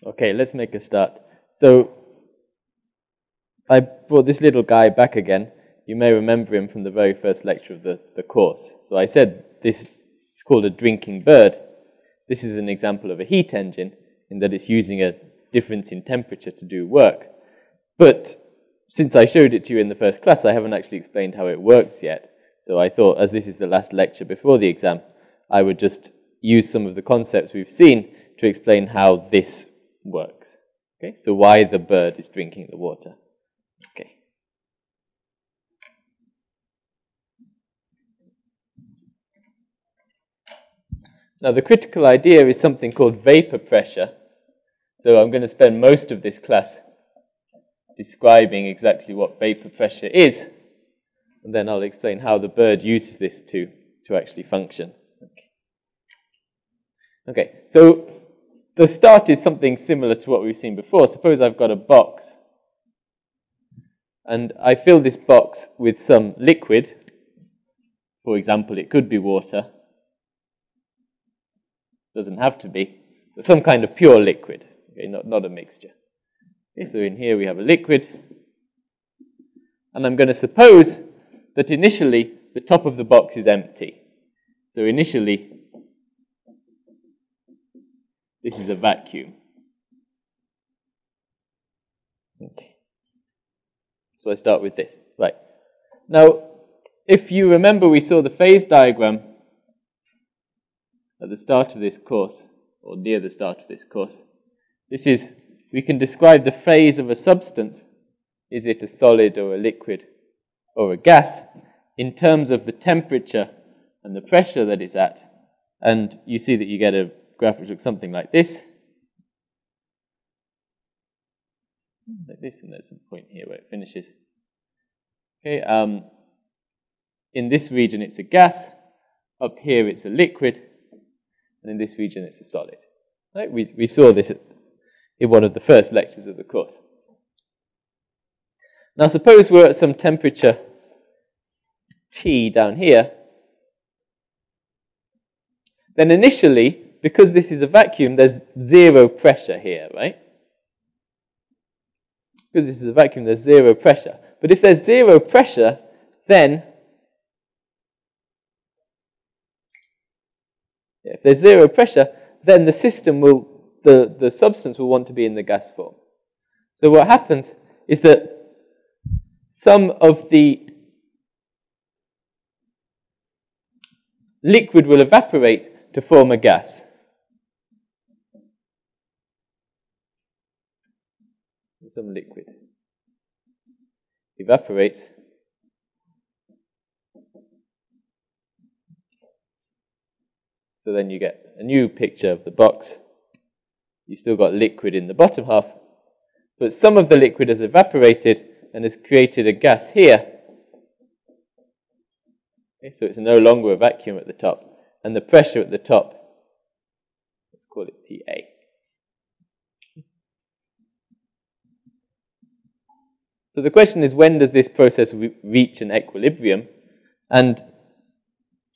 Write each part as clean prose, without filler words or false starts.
Okay, let's make a start. So I brought this little guy back again. You may remember him from the very first lecture of the course. So I said this is called a drinking bird. This is an example of a heat engine in that it's using a difference in temperature to do work. But since I showed it to you in the first class, I haven't actually explained how it works yet. So I thought, as this is the last lecture before the exam, I would just use some of the concepts we've seen to explain how this works. Okay, so why the bird is drinking the water. Okay. Now the critical idea is something called vapor pressure. So I'm going to spend most of this class describing exactly what vapor pressure is, and then I'll explain how the bird uses this to actually function. Okay, so the start is something similar to what we've seen before. Suppose I've got a box, and I fill this box with some liquid. For example, it could be water. Doesn't have to be, but some kind of pure liquid, okay, not a mixture. Okay, so in here we have a liquid, and I'm going to suppose that initially the top of the box is empty. So initially this is a vacuum. Okay. So I start with this. Right. Now, if you remember, we saw the phase diagram at the start of this course, or near the start of this course. This is, we can describe the phase of a substance, is it a solid or a liquid or a gas, in terms of the temperature and the pressure that it's at. And you see that you get a graph which looks something like this. Like this, and there's a point here where it finishes. Okay, in this region it's a gas, up here it's a liquid, and in this region it's a solid. Right? We saw this in one of the first lectures of the course. Now suppose we're at some temperature T down here, then initially, because this is a vacuum, there's zero pressure here, right? Because this is a vacuum, there's zero pressure. But if there's zero pressure, then if there's zero pressure, then the system will, the substance will want to be in the gas form. So what happens is that some of the liquid will evaporate to form a gas. Some liquid evaporates. So then you get a new picture of the box. You've still got liquid in the bottom half, but some of the liquid has evaporated and has created a gas here. Okay, so it's no longer a vacuum at the top, and the pressure at the top, let's call it PA. So the question is, when does this process reach an equilibrium? And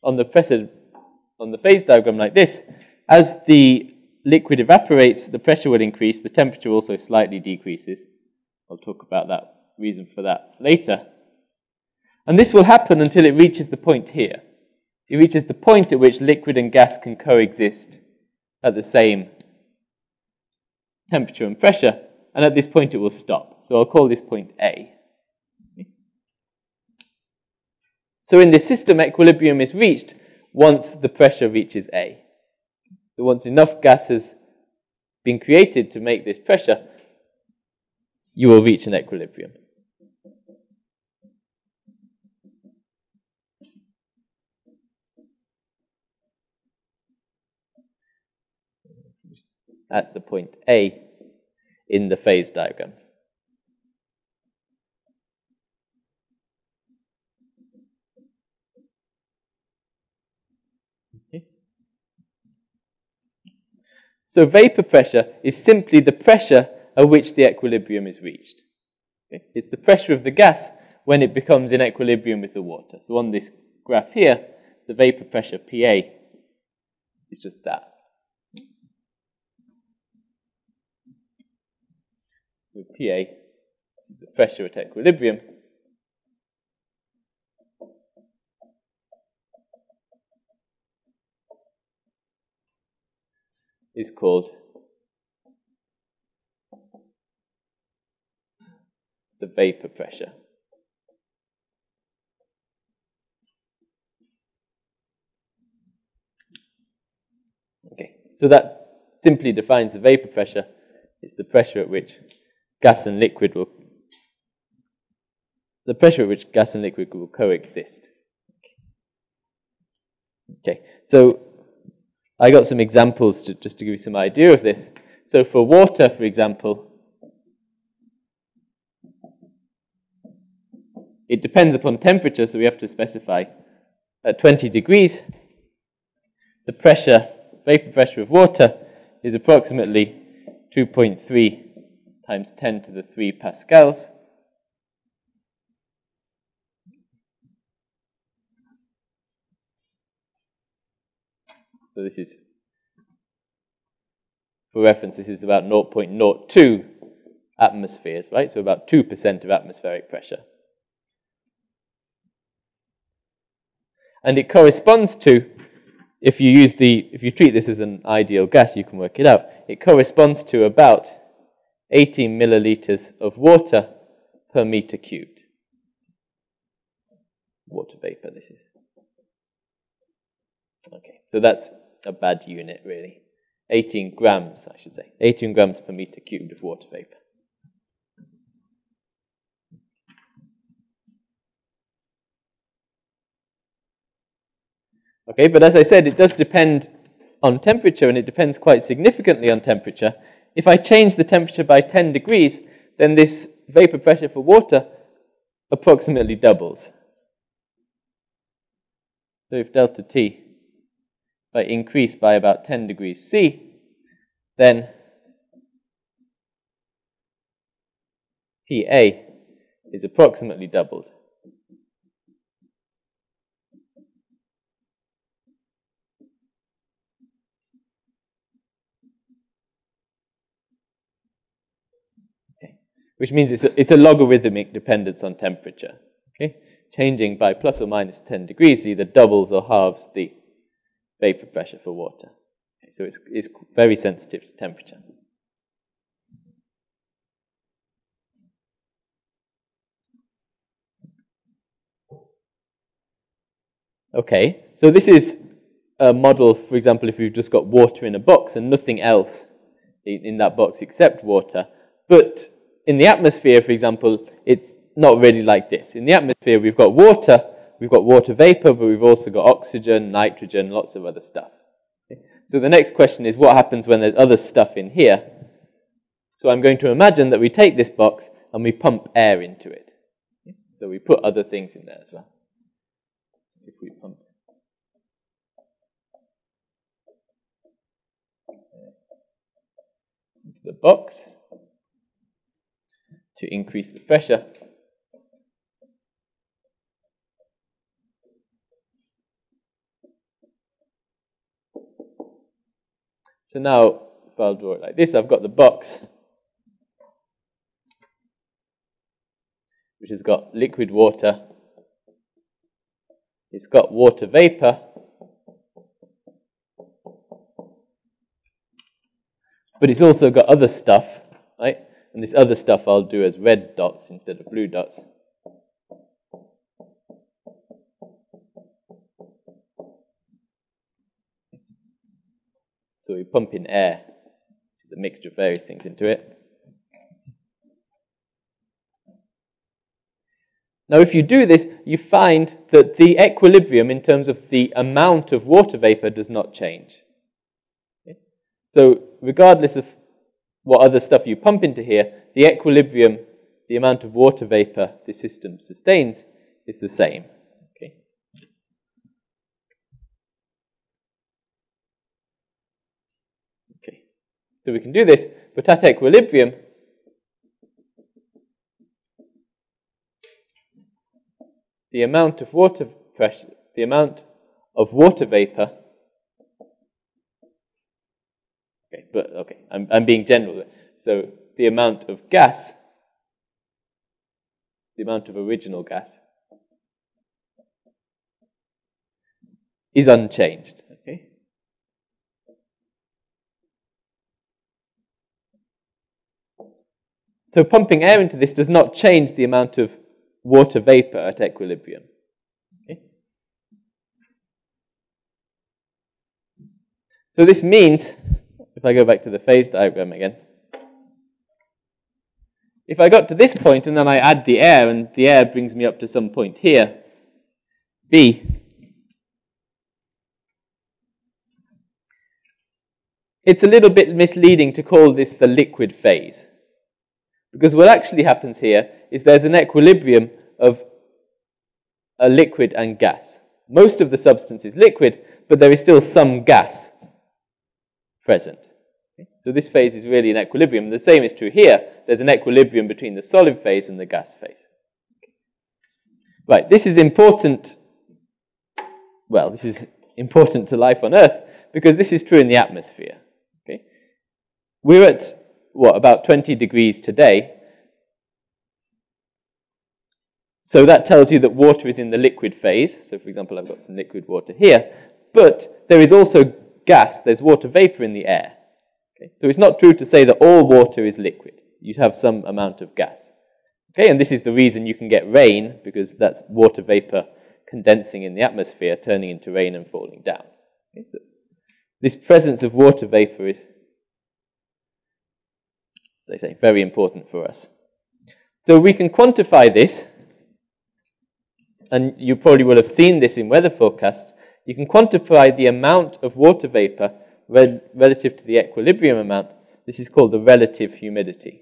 on the phase diagram like this, as the liquid evaporates, the pressure will increase, the temperature also slightly decreases. I'll talk about that reason for that later. And this will happen until it reaches the point here. It reaches the point at which liquid and gas can coexist at the same temperature and pressure, and at this point it will stop. So I'll call this point A. So in this system, equilibrium is reached once the pressure reaches A. So once enough gas has been created to make this pressure, you will reach an equilibrium. At the point A in the phase diagram. Okay. So vapor pressure is simply the pressure at which the equilibrium is reached. Okay. It's the pressure of the gas when it becomes in equilibrium with the water. So on this graph here, the vapor pressure PA is just that. with PA, this is the pressure at equilibrium, is called the vapor pressure. Okay, so that simply defines the vapor pressure. It's the pressure at which gas and liquid will coexist. Okay, so I got some examples just to give you some idea of this. So for water, for example, it depends upon temperature, so we have to specify at 20 degrees, the vapor pressure of water is approximately 2.3 times 10 to the 3 pascals. So this is, for reference, this is about 0.02 atmospheres, right? So about 2% of atmospheric pressure. And it corresponds to, if you treat this as an ideal gas, you can work it out. It corresponds to about 18 milliliters of water per meter cubed. Water vapor, this is. Okay, so that's a bad unit, really. 18 grams, I should say. 18 grams per meter cubed of water vapor. Okay, but as I said, it does depend on temperature, and it depends quite significantly on temperature. If I change the temperature by 10 degrees, then this vapor pressure for water approximately doubles. So if delta T, if I increase by about 10 degrees C, then PA is approximately doubled. Which means it's a logarithmic dependence on temperature. Okay? Changing by plus or minus 10 degrees either doubles or halves the vapor pressure for water. Okay, so it's very sensitive to temperature. Okay, so this is a model, for example, if you've just got water in a box and nothing else in that box except water. But in the atmosphere, for example, it's not really like this. In the atmosphere, we've got water vapor, but we've also got oxygen, nitrogen, lots of other stuff. Okay? So the next question is, what happens when there's other stuff in here? So I'm going to imagine that we take this box and we pump air into it. Okay? So we put other things in there as well. If we pump into the box to increase the pressure, so now if I'll draw it like this, I've got the box which has got liquid water, it's got water vapor, but it's also got other stuff, right? And this other stuff I'll do as red dots instead of blue dots. So we pump in air, which is a mixture of various things into it. Now if you do this, you find that the equilibrium in terms of the amount of water vapor does not change. Okay? So regardless of what other stuff you pump into here, the equilibrium, the amount of water vapor the system sustains, is the same. Okay. Okay. So we can do this, but at equilibrium, the amount of water pressure, the amount of water vapor. Okay, I'm being general. So the amount of gas, the amount of original gas, is unchanged. Okay? So pumping air into this does not change the amount of water vapor at equilibrium. Okay? So this means, if I go back to the phase diagram again, if I got to this point and then I add the air, and the air brings me up to some point here, B, it's a little bit misleading to call this the liquid phase. Because what actually happens here is there's an equilibrium of a liquid and gas. Most of the substance is liquid, but there is still some gas present. Okay? So this phase is really an equilibrium. The same is true here. There's an equilibrium between the solid phase and the gas phase. Right, this is important. Well, this is important to life on Earth because this is true in the atmosphere. Okay? We're at, what, about 20 degrees today. So that tells you that water is in the liquid phase. So, for example, I've got some liquid water here. But there is also gas. There's water vapor in the air. Okay? So it's not true to say that all water is liquid. You have some amount of gas. Okay? And this is the reason you can get rain, because that's water vapor condensing in the atmosphere, turning into rain and falling down. Okay? So this presence of water vapor is, as I say, very important for us. So we can quantify this, and you probably will have seen this in weather forecasts. You can quantify the amount of water vapor relative to the equilibrium amount. This is called the relative humidity.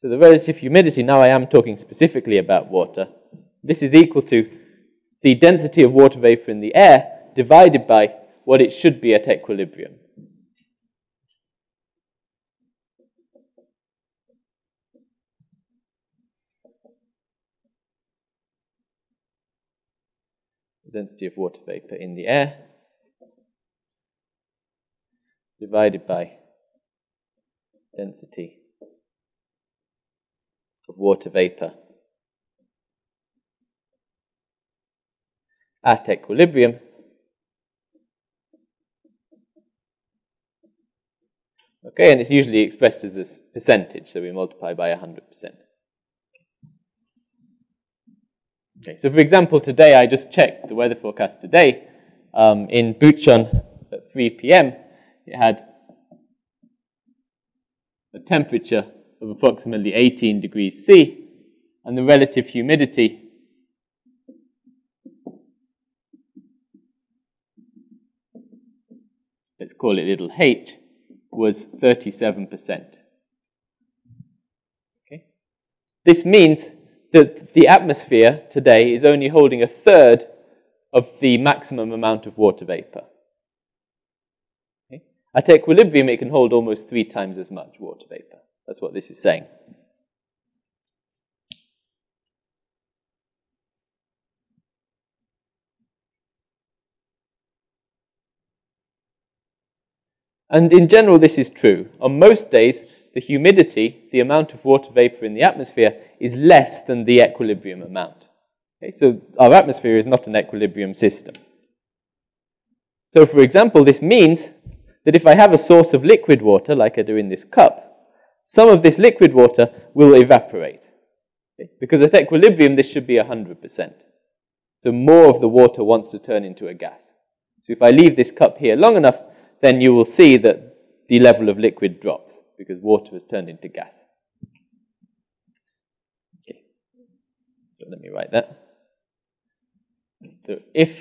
So the relative humidity, now I am talking specifically about water, this is equal to the density of water vapor in the air divided by what it should be at equilibrium. The density of water vapor in the air divided by density of water vapor at equilibrium okay, and it's usually expressed as a percentage, so we multiply by 100%. Okay, so for example, today I just checked the weather forecast today. In Bucheon at 3 p.m., it had a temperature of approximately 18 degrees C, and the relative humidity let's call it little h, was 37%. Okay? This means that the atmosphere today is only holding a third of the maximum amount of water vapor. Okay? At equilibrium, it can hold almost 3 times as much water vapor. That's what this is saying. And in general, this is true. On most days, the humidity, the amount of water vapor in the atmosphere, is less than the equilibrium amount. Okay? So our atmosphere is not an equilibrium system. So for example, this means that if I have a source of liquid water, like I do in this cup, some of this liquid water will evaporate. Okay? Because at equilibrium, this should be 100%. So more of the water wants to turn into a gas. So if I leave this cup here long enough, then you will see that the level of liquid drops, because water has turned into gas. Okay. So let me write that. So if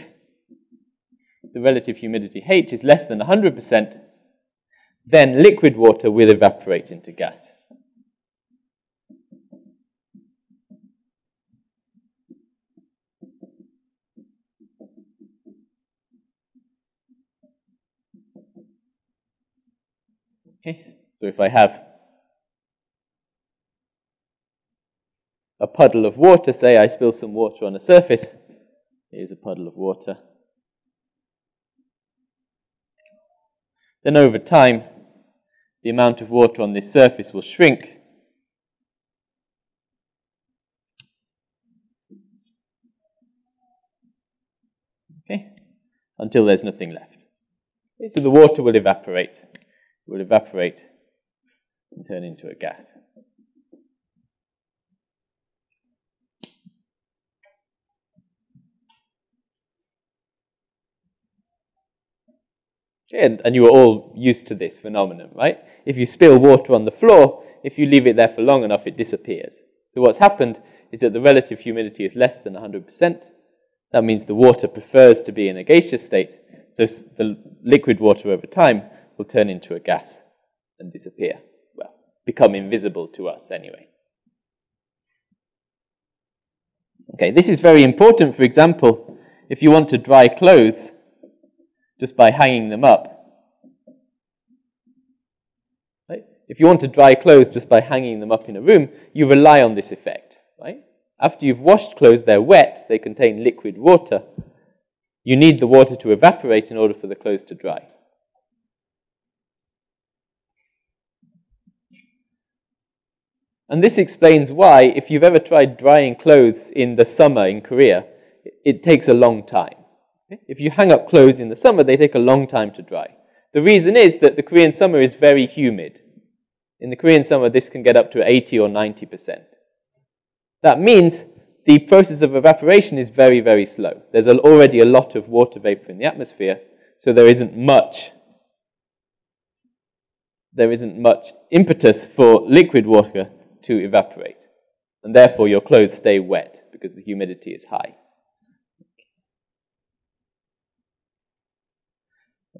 the relative humidity H is less than 100%, then liquid water will evaporate into gas. Okay, so if I have a puddle of water, say I spill some water on a surface, here's a puddle of water. then over time, the amount of water on this surface will shrink. Okay, until there's nothing left. Okay, so the water will evaporate. It will evaporate and turn into a gas. Okay, and you are all used to this phenomenon, right? If you spill water on the floor, if you leave it there for long enough, it disappears. So what's happened is that the relative humidity is less than 100%. That means the water prefers to be in a gaseous state, so the liquid water over time will turn into a gas and disappear. Well, become invisible to us anyway. Okay, this is very important. For example, if you want to dry clothes just by hanging them up, right? If you want to dry clothes just by hanging them up in a room, you rely on this effect, right? After you've washed clothes, they're wet, they contain liquid water. You need the water to evaporate in order for the clothes to dry. And this explains why, if you've ever tried drying clothes in the summer in Korea, it takes a long time. If you hang up clothes in the summer, they take a long time to dry. The reason is that the Korean summer is very humid. In the Korean summer, this can get up to 80 or 90%. That means the process of evaporation is very, very slow. There's already a lot of water vapor in the atmosphere, so there isn't much impetus for liquid water to evaporate. And therefore, your clothes stay wet because the humidity is high.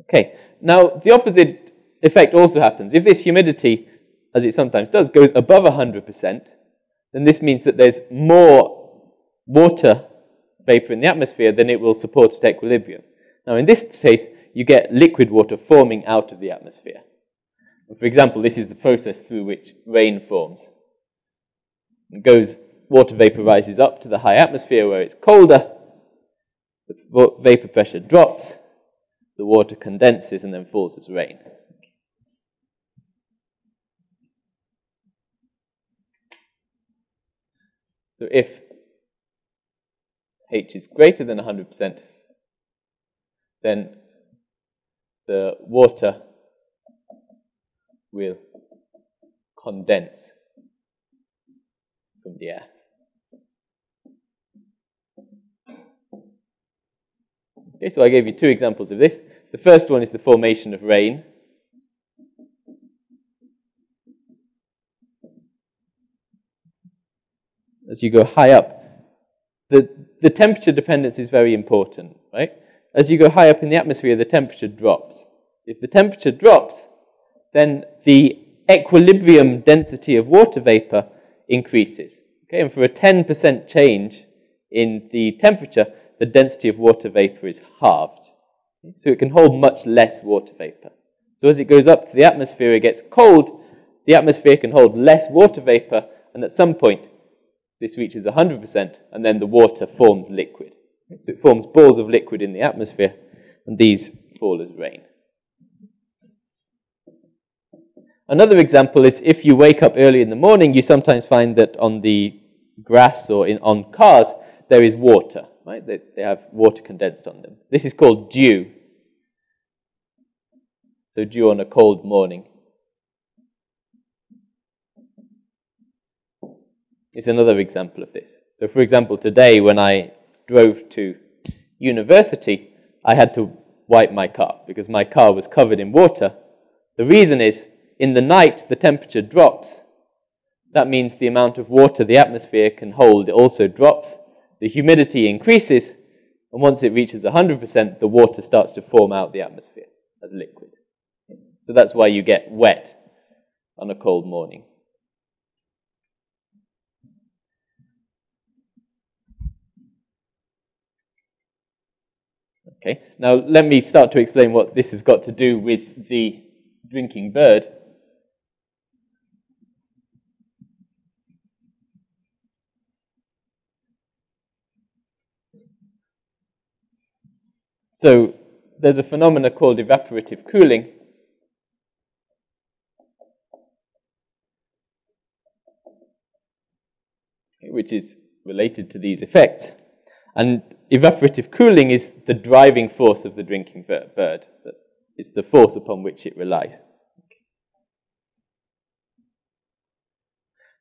Okay, now the opposite effect also happens. If this humidity, as it sometimes does, goes above 100%, then this means that there's more water vapor in the atmosphere than it will support at equilibrium. Now in this case, you get liquid water forming out of the atmosphere. And for example, this is the process through which rain forms. Water vapor rises up to the high atmosphere where it's colder, the vapor pressure drops, the water condenses and then falls as rain. So if H is greater than 100%, then the water will condense from the air. Okay, so I gave you two examples of this. The first one is the formation of rain. As you go high up, the temperature dependence is very important, right? As you go high up in the atmosphere, the temperature drops. If the temperature drops, then the equilibrium density of water vapor increases. Okay, and for a 10% change in the temperature, the density of water vapor is halved. So it can hold much less water vapor. So as it goes up to the atmosphere, it gets cold, the atmosphere can hold less water vapor, and at some point, this reaches 100%, and then the water forms liquid. So it forms balls of liquid in the atmosphere, and these fall as rain. Another example is if you wake up early in the morning, you sometimes find that on the grass or on cars, there is water, right? They have water condensed on them. This is called dew. So dew on a cold morning. Is another example of this. So for example, today when I drove to university, I had to wipe my car because my car was covered in water. The reason is, in the night, the temperature drops. That means the amount of water the atmosphere can hold also drops. The humidity increases, and once it reaches 100%, the water starts to form out the atmosphere as liquid. So that's why you get wet on a cold morning. Okay, now let me start to explain what this has got to do with the drinking bird. So there's a phenomenon called evaporative cooling. which is related to these effects. And evaporative cooling is the driving force of the drinking bird. It's the force upon which it relies.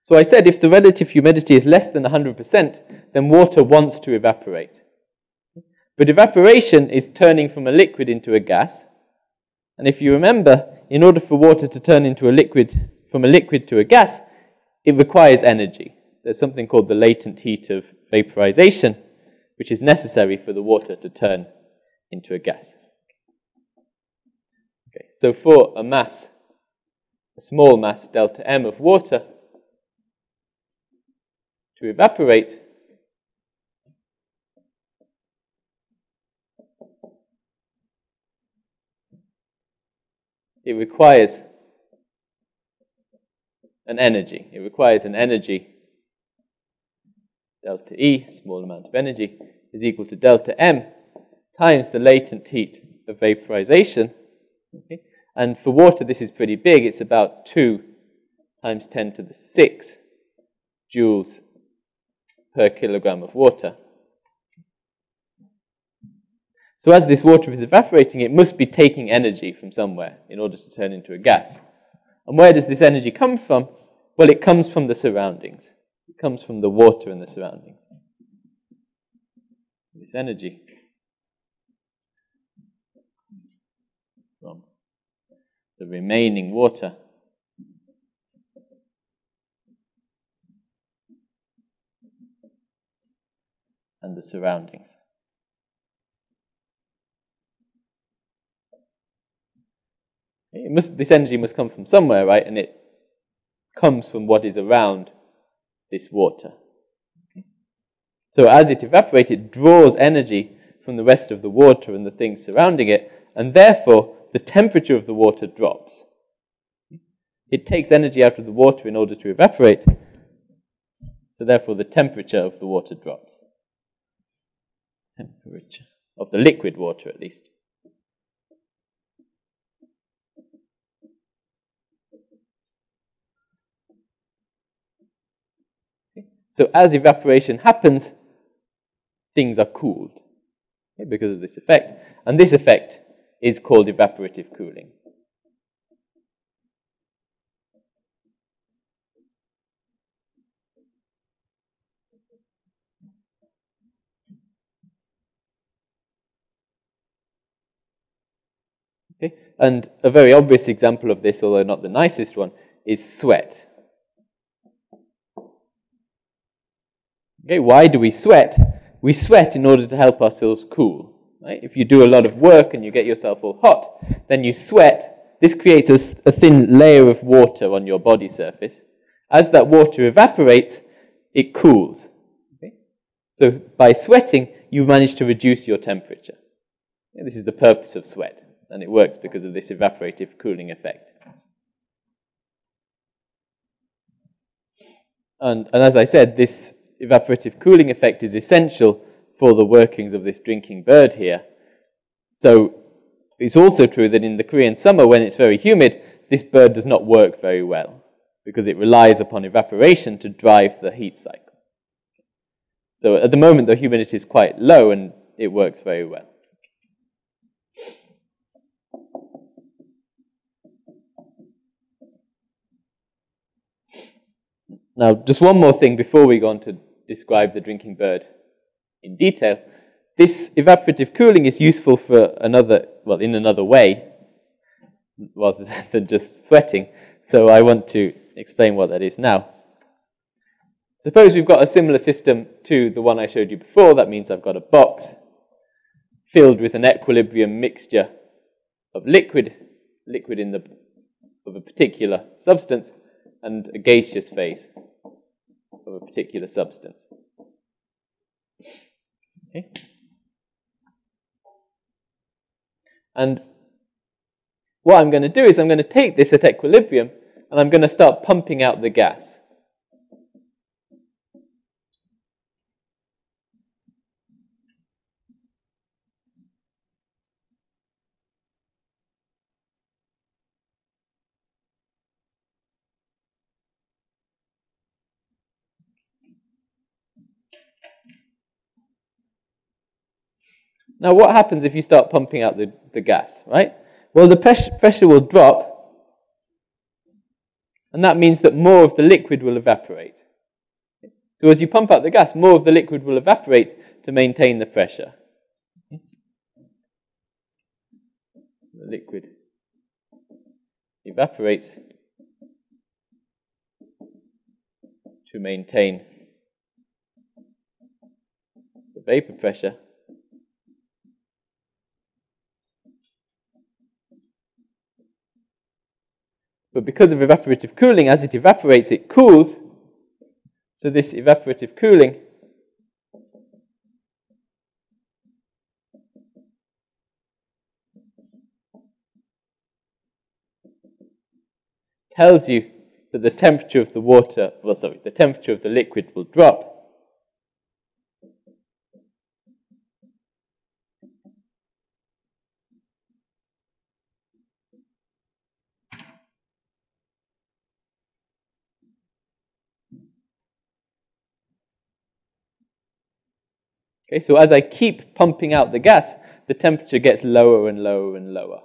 So I said if the relative humidity is less than 100%, then water wants to evaporate. But evaporation is turning from a liquid into a gas. And if you remember, in order for water to turn into a liquid, from a liquid to a gas, it requires energy. There's something called the latent heat of vaporization, which is necessary for the water to turn into a gas. Okay, so for a mass, a small mass, delta M of water, to evaporate, it requires an energy. It requires an energy, delta E, small amount of energy, is equal to delta M times the latent heat of vaporization. Okay? And for water, this is pretty big. It's about 2 times 10 to the 6 joules per kilogram of water. So as this water is evaporating, it must be taking energy from somewhere in order to turn into a gas. And where does this energy come from? Well, it comes from the surroundings. It comes from the water and the surroundings. This energy from the remaining water and the surroundings. This energy must come from somewhere, right? And it comes from what is around this water. Okay. So as it evaporates, it draws energy from the rest of the water and the things surrounding it, and therefore the temperature of the water drops. It takes energy out of the water in order to evaporate, so therefore the temperature of the water drops. Temperature of the liquid water, at least. So as evaporation happens, things are cooled because of this effect. And this effect is called evaporative cooling. Okay? And a very obvious example of this, although not the nicest one, is sweat. Okay, why do we sweat? We sweat in order to help ourselves cool. Right? If you do a lot of work and you get yourself all hot, then you sweat. This creates a thin layer of water on your body surface. As that water evaporates, it cools. Okay? So by sweating, you manage to reduce your temperature. Okay, this is the purpose of sweat, and it works because of this evaporative cooling effect. And as I said, this evaporative cooling effect is essential for the workings of this drinking bird here. So it's also true that in the Korean summer, when it's very humid, this bird does not work very well because it relies upon evaporation to drive the heat cycle. So at the moment, the humidity is quite low and it works very well. Now, just one more thing before we go on to describe the drinking bird in detail. This evaporative cooling is useful for in another way, rather than just sweating. So I want to explain what that is now. Suppose we've got a similar system to the one I showed you before. That means I've got a box filled with an equilibrium mixture of liquid of a particular substance, and a gaseous phase of a particular substance. Okay. And what I'm going to do is I'm going to take this at equilibrium and I'm going to start pumping out the gas. Now what happens if you start pumping out the gas, right? Well, the pressure will drop, and that means that more of the liquid will evaporate. So as you pump out the gas, more of the liquid will evaporate to maintain the pressure. The liquid evaporates to maintain the vapor pressure. But because of evaporative cooling, as it evaporates, it cools. So this evaporative cooling tells you that the temperature of the water, the temperature of the liquid will drop. Okay, so as I keep pumping out the gas, the temperature gets lower and lower and lower.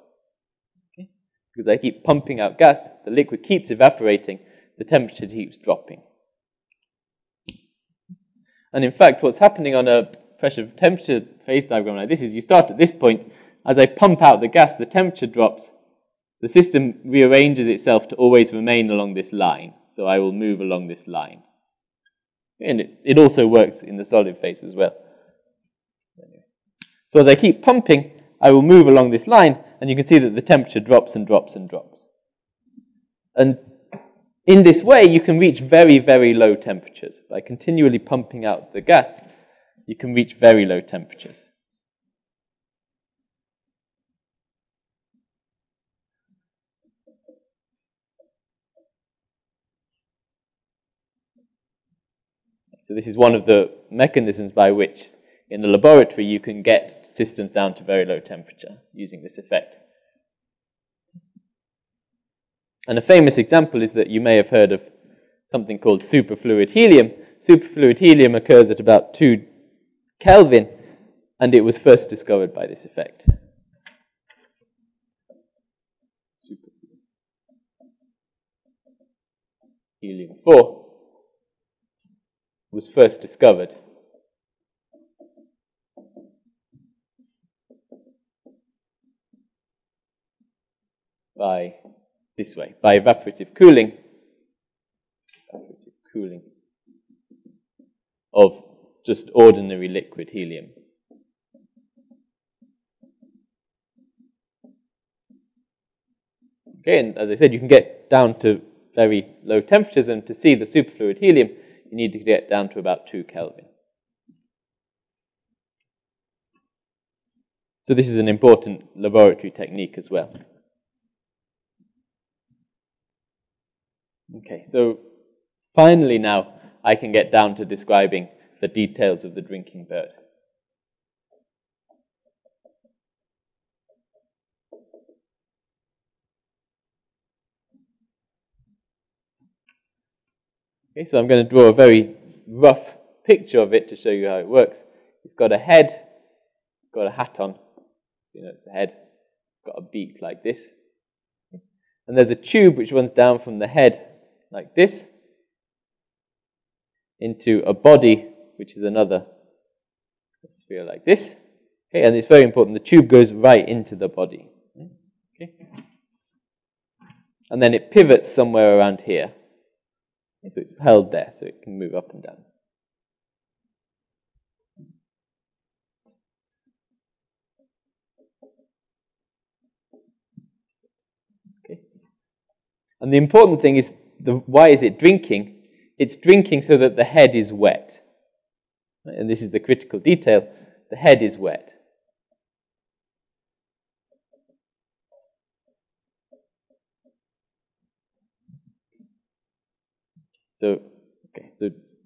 Okay? Because I keep pumping out gas, the liquid keeps evaporating, the temperature keeps dropping. And in fact, what's happening on a pressure temperature phase diagram like this is you start at this point, as I pump out the gas, the temperature drops, the system rearranges itself to always remain along this line. So I will move along this line. And it also works in the solid phase as well. So as I keep pumping, I will move along this line, and you can see that the temperature drops and drops and drops. And in this way, you can reach very, very low temperatures. By continually pumping out the gas, you can reach very low temperatures. So this is one of the mechanisms by which, in the laboratory, you can get systems down to very low temperature using this effect. And a famous example is that you may have heard of something called superfluid helium. Superfluid helium occurs at about 2 Kelvin, and it was first discovered by this effect. Helium-4 was first discovered by this way, by evaporative cooling of just ordinary liquid helium. Okay, and as I said, you can get down to very low temperatures, and to see the superfluid helium, you need to get down to about 2 Kelvin. So this is an important laboratory technique as well. Okay, so finally now I can get down to describing the details of the drinking bird. Okay, so I'm going to draw a very rough picture of it to show you how it works. It's got a head, it's got a hat on, you know, it's the head, it's got a beak like this. And there's a tube which runs down from the head like this into a body, which is another sphere like this. Okay, and it's very important, the tube goes right into the body. Okay. And then it pivots somewhere around here. Okay, so it's held there, so it can move up and down. Okay. And the important thing is, why is it drinking? It's drinking so that the head is wet. And this is the critical detail. The head is wet. So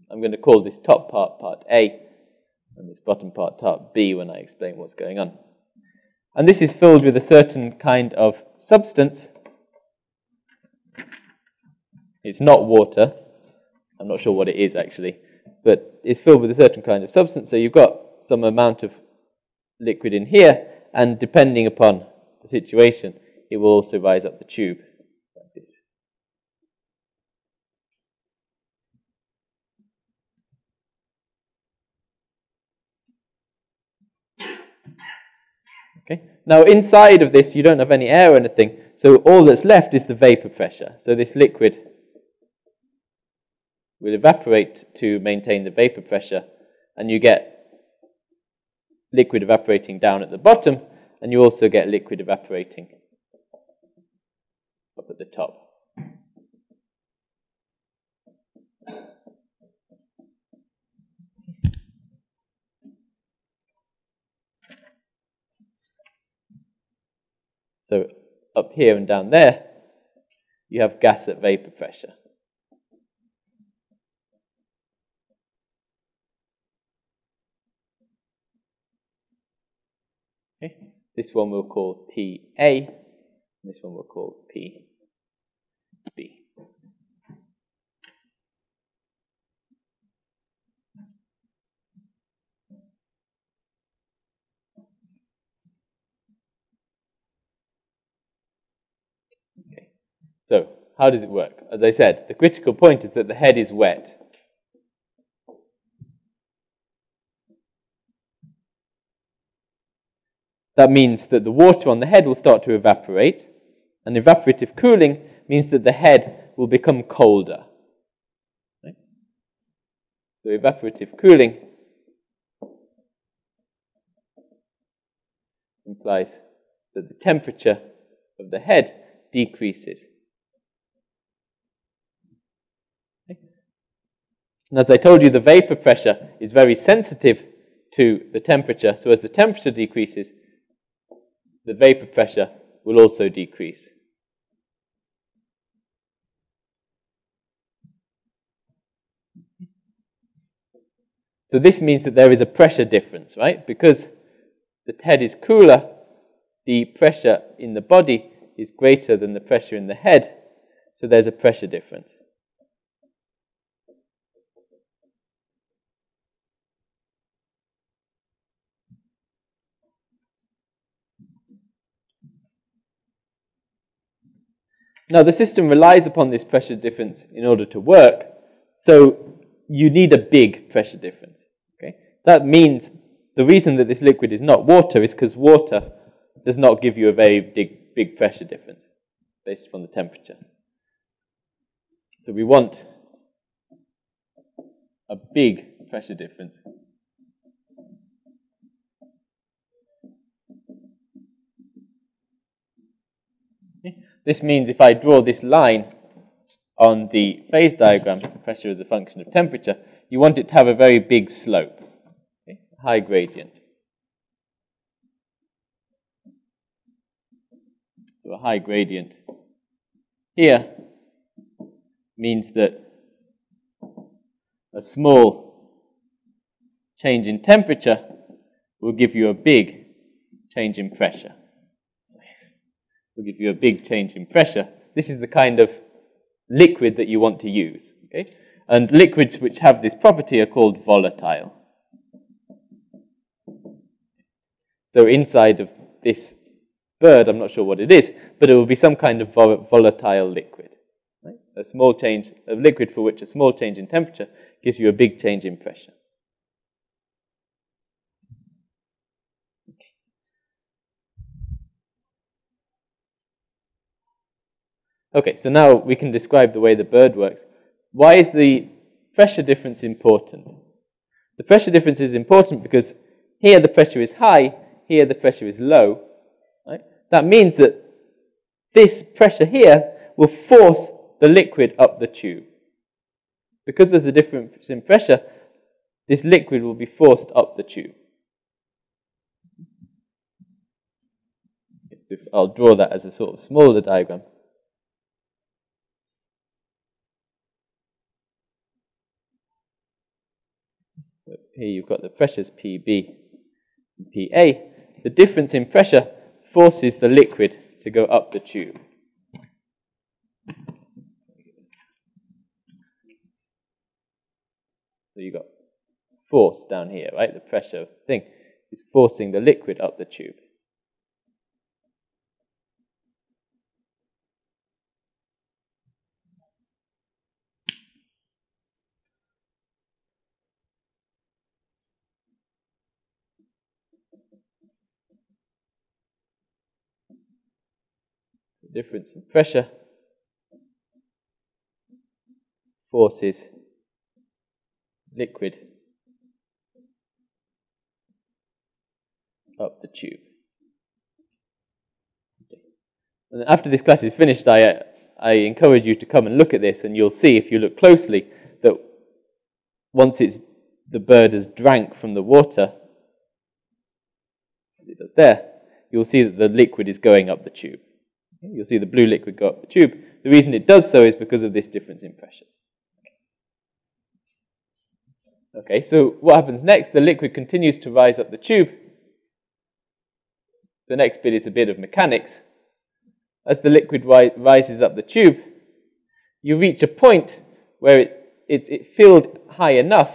I'm going to call this top part part A, and this bottom part part B when I explain what's going on. And this is filled with a certain kind of substance. It's not water. I'm not sure what it is actually, but it's filled with a certain kind of substance. So you've got some amount of liquid in here, and depending upon the situation, it will also rise up the tube like this. Okay. Now inside of this, you don't have any air or anything, so all that's left is the vapor pressure. So this liquid will evaporate to maintain the vapor pressure, and you get liquid evaporating down at the bottom, and you also get liquid evaporating up at the top. So up here and down there, you have gas at vapor pressure. Okay. This one we'll call PA, and this one we'll call PB. Okay. So, how does it work? As I said, the critical point is that the head is wet. That means that the water on the head will start to evaporate, and evaporative cooling means that the head will become colder. Right? So evaporative cooling implies that the temperature of the head decreases. Okay? And as I told you, the vapor pressure is very sensitive to the temperature, so as the temperature decreases, the vapor pressure will also decrease. So this means that there is a pressure difference, right? Because the head is cooler, the pressure in the body is greater than the pressure in the head, so there's a pressure difference. Now, the system relies upon this pressure difference in order to work, so you need a big pressure difference. Okay? That means the reason that this liquid is not water is because water does not give you a very big pressure difference based upon the temperature. So we want a big pressure difference. This means if I draw this line on the phase diagram, pressure as a function of temperature, you want it to have a very big slope, okay? High gradient. So a high gradient here means that a small change in temperature will give you a big change in pressure. Will give you a big change in pressure. This is the kind of liquid that you want to use. Okay? And liquids which have this property are called volatile. So inside of this bird, I'm not sure what it is, but it will be some kind of volatile liquid. Right? A small change, a liquid for which a small change in temperature gives you a big change in pressure. Okay, so now we can describe the way the bird works. Why is the pressure difference important? The pressure difference is important because here the pressure is high, here the pressure is low. Right? That means that this pressure here will force the liquid up the tube. Because there's a difference in pressure, this liquid will be forced up the tube. Okay, so I'll draw that as a sort of smaller diagram. Here you've got the pressures PB and PA. The difference in pressure forces the liquid to go up the tube. So you've got force down here, right? The pressure thing is forcing the liquid up the tube. The difference in pressure forces liquid up the tube. Okay. And after this class is finished, I encourage you to come and look at this, and you'll see, if you look closely, that once the bird has drank from the water, as it does there, you'll see that the liquid is going up the tube. You'll see the blue liquid go up the tube. The reason it does so is because of this difference in pressure. Okay, so what happens next? The liquid continues to rise up the tube. The next bit is a bit of mechanics. As the liquid rises up the tube, you reach a point where it's filled high enough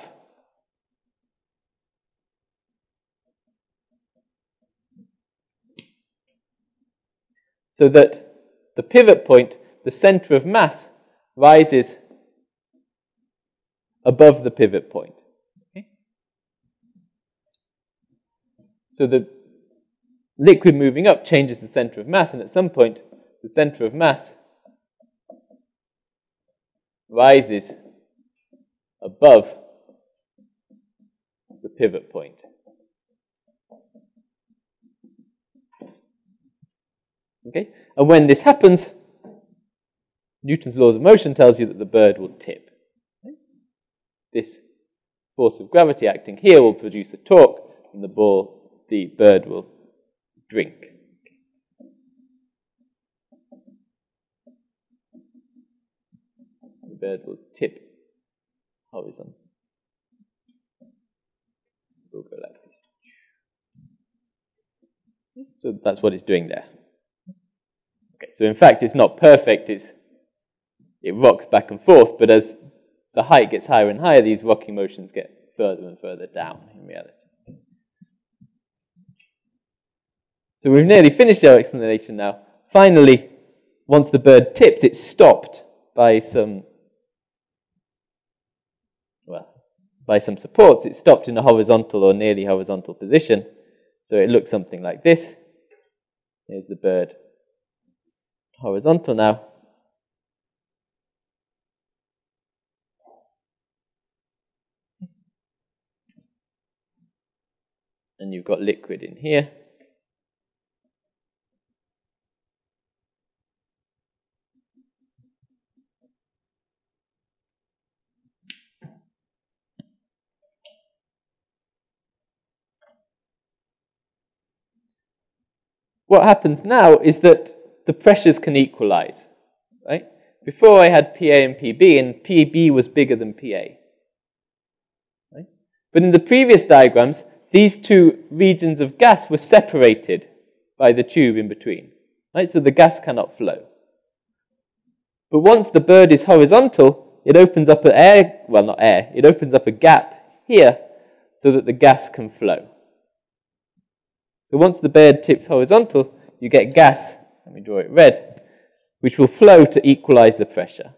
so that the pivot point, the center of mass, rises above the pivot point. Okay? So the liquid moving up changes the center of mass, and at some point, the center of mass rises above the pivot point. Okay? And when this happens, Newton's laws of motion tells you that the bird will tip. Okay? This force of gravity acting here will produce a torque, and the bird will drink. The bird will tip horizontal. It will go like this. So that's what it's doing there. Okay, so in fact it's not perfect, it rocks back and forth, but as the height gets higher and higher, these rocking motions get further and further down in reality. So we've nearly finished our explanation now. Finally, once the bird tips, it's stopped by some supports. It's stopped in a horizontal or nearly horizontal position. So it looks something like this. Here's the bird horizontal now. And you've got liquid in here. What happens now is that the pressures can equalize, right? Before I had PA and PB, and PB was bigger than PA. Right? But in the previous diagrams, these two regions of gas were separated by the tube in between, right? So the gas cannot flow. But once the bird is horizontal, it opens up it opens up a gap here so that the gas can flow. So once the bird tips horizontal, you get gas, let me draw it red, which will flow to equalize the pressure.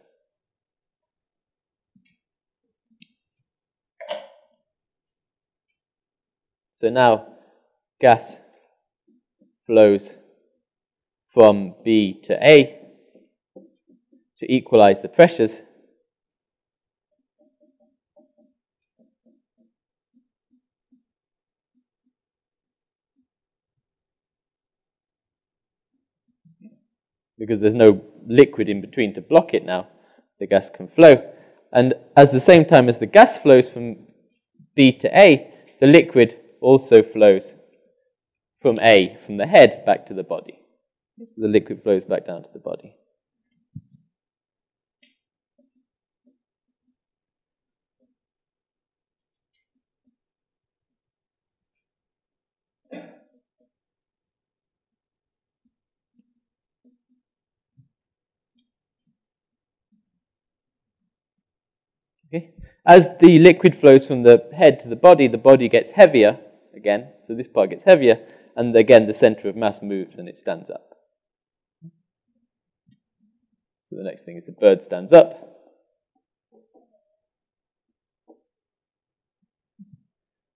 So now gas flows from B to A to equalize the pressures. Because there's no liquid in between to block it now, the gas can flow. And at the same time as the gas flows from B to A, the liquid also flows from A, from the head, back to the body. So the liquid flows back down to the body. Okay. As the liquid flows from the head to the body gets heavier, again. So this part gets heavier, and again the center of mass moves and it stands up. So the next thing is the bird stands up.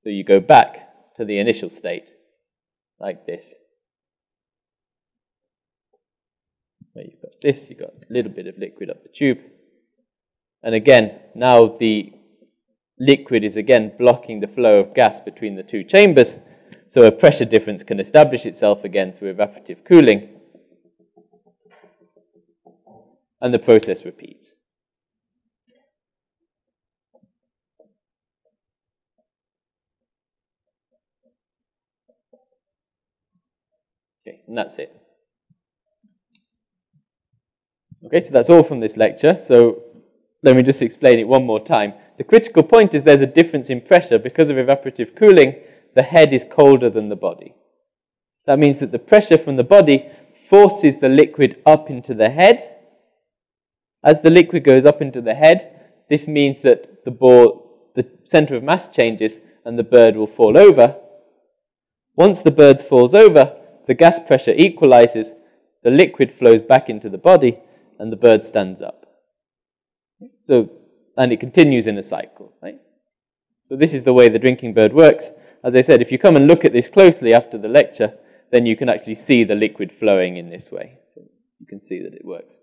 So you go back to the initial state, like this. Where you've got this, you've got a little bit of liquid up the tube. And again, now the liquid is again blocking the flow of gas between the two chambers, so a pressure difference can establish itself again through evaporative cooling, and the process repeats. Okay, and that's it. Okay, so that's all from this lecture. So let me just explain it one more time. The critical point is there's a difference in pressure. Because of evaporative cooling, the head is colder than the body. That means that the pressure from the body forces the liquid up into the head. As the liquid goes up into the head, this means that the center of mass changes and the bird will fall over. Once the bird falls over, the gas pressure equalizes, the liquid flows back into the body, and the bird stands up. So, and it continues in a cycle, right? So this is the way the drinking bird works. As I said, if you come and look at this closely after the lecture, then you can actually see the liquid flowing in this way. So you can see that it works.